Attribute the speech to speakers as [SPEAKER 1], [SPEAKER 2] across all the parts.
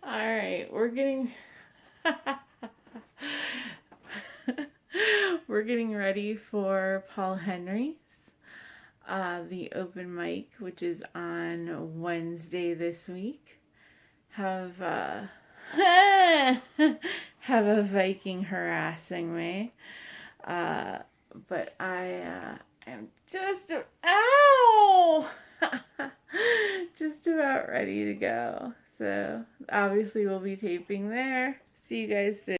[SPEAKER 1] Alright, we're getting we're getting ready for Paul Henry's the open mic, which is on Wednesday this week. Have have a Viking harassing me. But I am just just about ready to go. So obviously we'll be taping there. See you guys soon.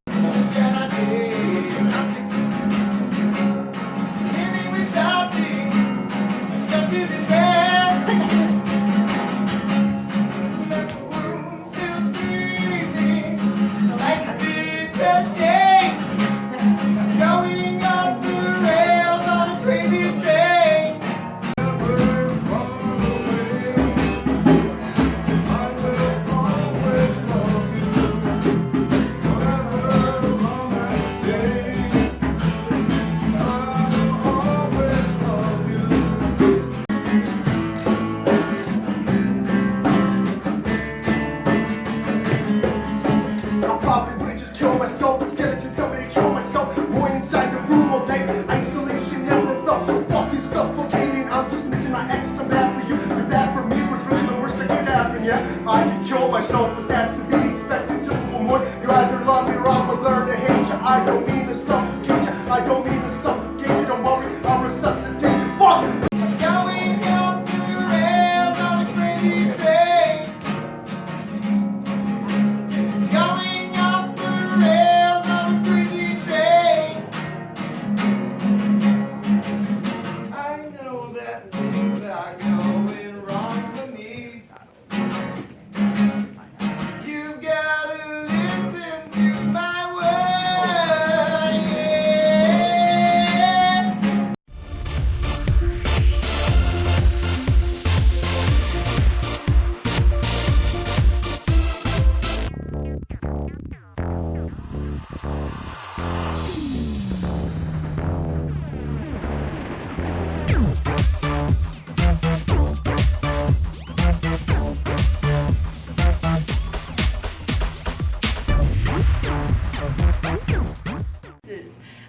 [SPEAKER 2] I can kill myself, but that's to be expected. Typical one. You either love me or I'ma learn to hate you. I don't mean to suffocate you. I don't mean to suffocate you. Don't worry, I'll resuscitate you. Fuck! I'm going up the rails on a crazy train. Going up the rails on a crazy train. I know that things are going wrong for me. You've got to listen to my words, yeah.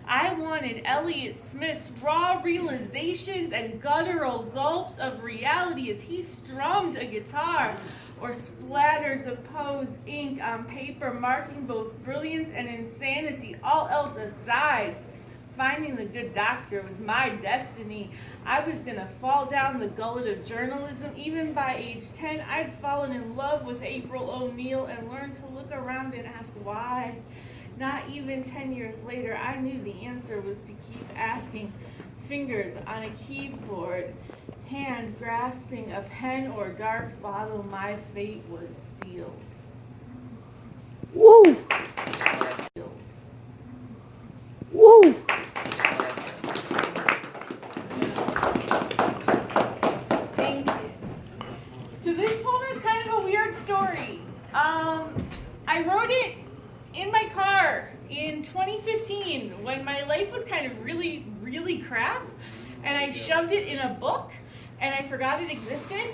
[SPEAKER 1] I wanted Elliott Smith's raw realizations and guttural gulps of reality as he strummed a guitar or splatters of Poe's ink on paper, marking both brilliance and insanity. All else aside, finding the good doctor was my destiny. I was gonna fall down the gullet of journalism. Even by age 10, I'd fallen in love with April O'Neil and learned to look around and ask why. Not even 10 years later, I knew the answer was to keep asking. Fingers on a keyboard, hand grasping a pen or dark bottle, my fate was sealed.
[SPEAKER 2] Woo! Woo!
[SPEAKER 1] Thank you. So this poem is kind of a weird story. I wrote it in my car in 2015 when my life was kind of really crap, and I shoved it in a book and I forgot it existed.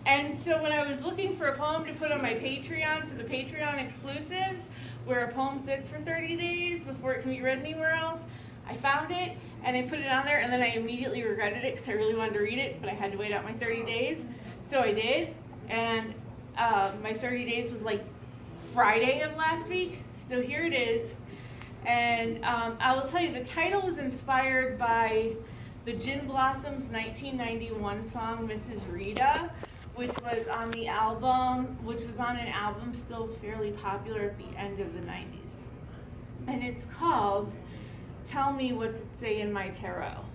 [SPEAKER 1] And so when I was looking for a poem to put on my Patreon for the Patreon exclusives, where a poem sits for 30 days before it can be read anywhere else, I found it and I put it on there, and then I immediately regretted it because I really wanted to read it, but I had to wait out my 30 days. So I did, and my 30 days was like Friday of last week. So here it is, and I will tell you, the title was inspired by the Gin Blossoms' 1991 song, Mrs. Rita, which was on an album still fairly popular at the end of the 90s. And it's called Tell Me What's It Say in My Tarot.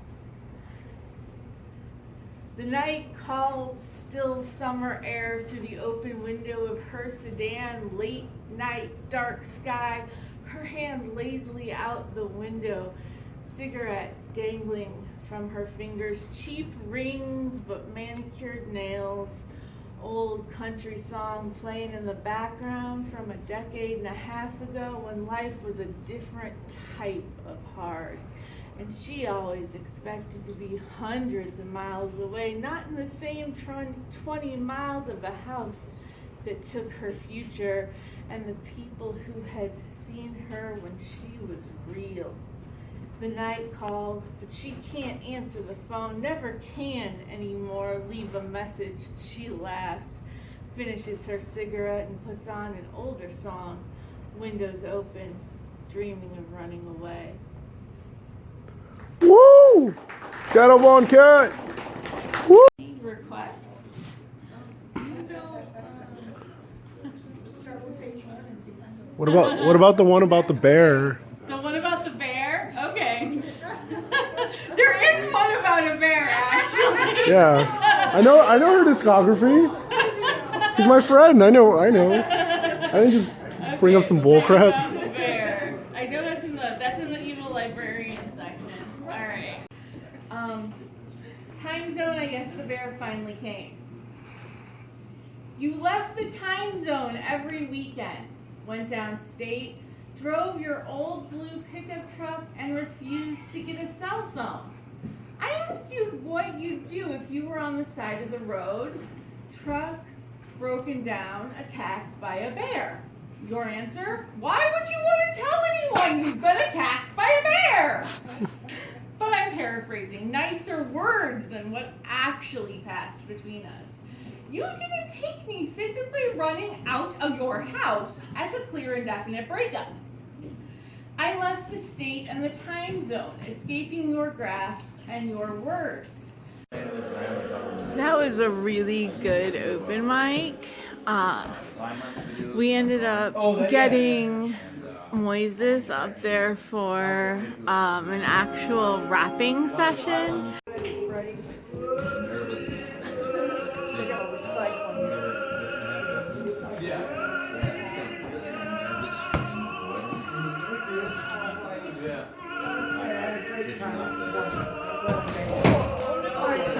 [SPEAKER 1] The night calls still summer air through the open window of her sedan, late night, dark sky, her hand lazily out the window, cigarette dangling from her fingers, cheap rings but manicured nails, old country song playing in the background from a decade and a half ago when life was a different type of hard. And she always expected to be hundreds of miles away, not in the same 20 miles of the house that took her future and the people who had seen her when she was real. The night calls, but she can't answer the phone, never can anymore leave a message. She laughs, finishes her cigarette, and puts on an older song, windows open, dreaming of running away.
[SPEAKER 2] Woo! Shadow Bone Cat! Woo!
[SPEAKER 1] Requests?
[SPEAKER 2] What about the one about the bear?
[SPEAKER 1] The one about the bear? Okay. There is one about a bear, actually.
[SPEAKER 2] Yeah. I know her discography. She's my friend. I know. I didn't just bring up some bull crap.
[SPEAKER 1] About the bear. I know that's in the evil librarian section. Alright. Time zone, I guess the bear finally came. You left the time zone every weekend, went downstate, drove your old blue pickup truck, and refused to get a cell phone. I asked you what you'd do if you were on the side of the road, truck broken down, attacked by a bear. Your answer? Why would you want to tell anyone you've been attacked by a bear? But I'm paraphrasing, nicer words than what actually passed between us. You didn't take me physically running out of your house as a clear and definite breakup. I left the state and the time zone, escaping your grasp and your words. That was a really good open mic. We ended up getting Moises up there for an actual rapping session.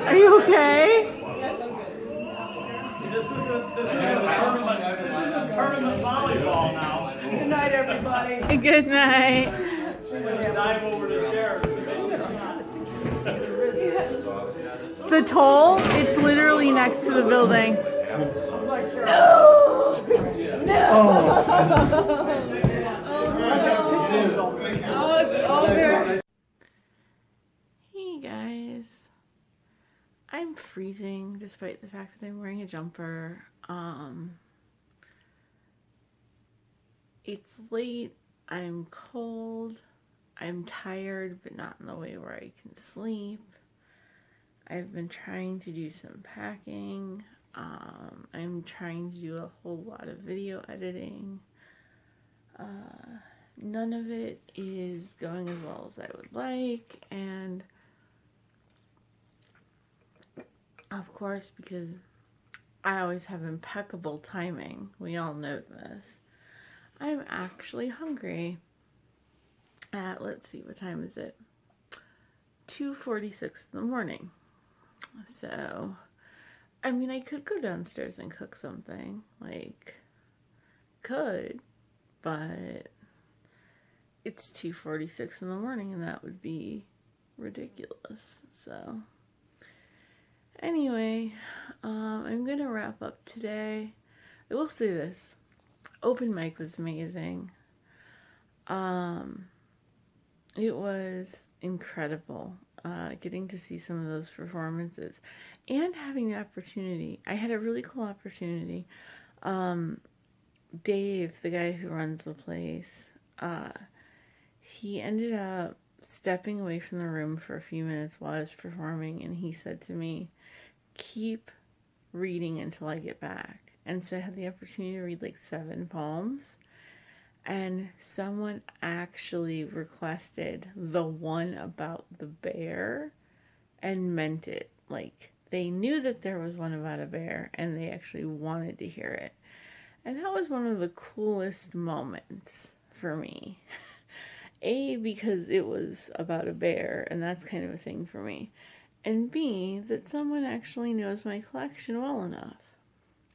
[SPEAKER 1] Are you okay?
[SPEAKER 3] Yes, I'm good. This is a tournament volleyball now. Good night, everybody.
[SPEAKER 1] Good night.
[SPEAKER 3] Dive over the chair.
[SPEAKER 1] The toll, it's literally next to the building. No! No! Oh, it's over. Hey guys. I'm freezing despite the fact that I'm wearing a jumper. It's late, I'm cold, I'm tired, but not in the way where I can sleep. I've been trying to do some packing. I'm trying to do a whole lot of video editing. None of it is going as well as I would like, and of course, because I always have impeccable timing, we all know this, I'm actually hungry at, let's see, what time is it? 2:46 in the morning. So, I mean, I could go downstairs and cook something, but it's 2:46 in the morning and that would be ridiculous, so anyway, I'm gonna wrap up today. I will say this, open mic was amazing. It was incredible, getting to see some of those performances and having the opportunity. I had a really cool opportunity. Dave, the guy who runs the place, he ended up stepping away from the room for a few minutes while I was performing, and he said to me, keep reading until I get back. And so I had the opportunity to read 7 poems, and someone actually requested the one about the bear and meant it. They knew that there was one about a bear and they actually wanted to hear it. And that was one of the coolest moments for me. A, because it was about a bear, and that's kind of a thing for me. And B, that someone actually knows my collection well enough.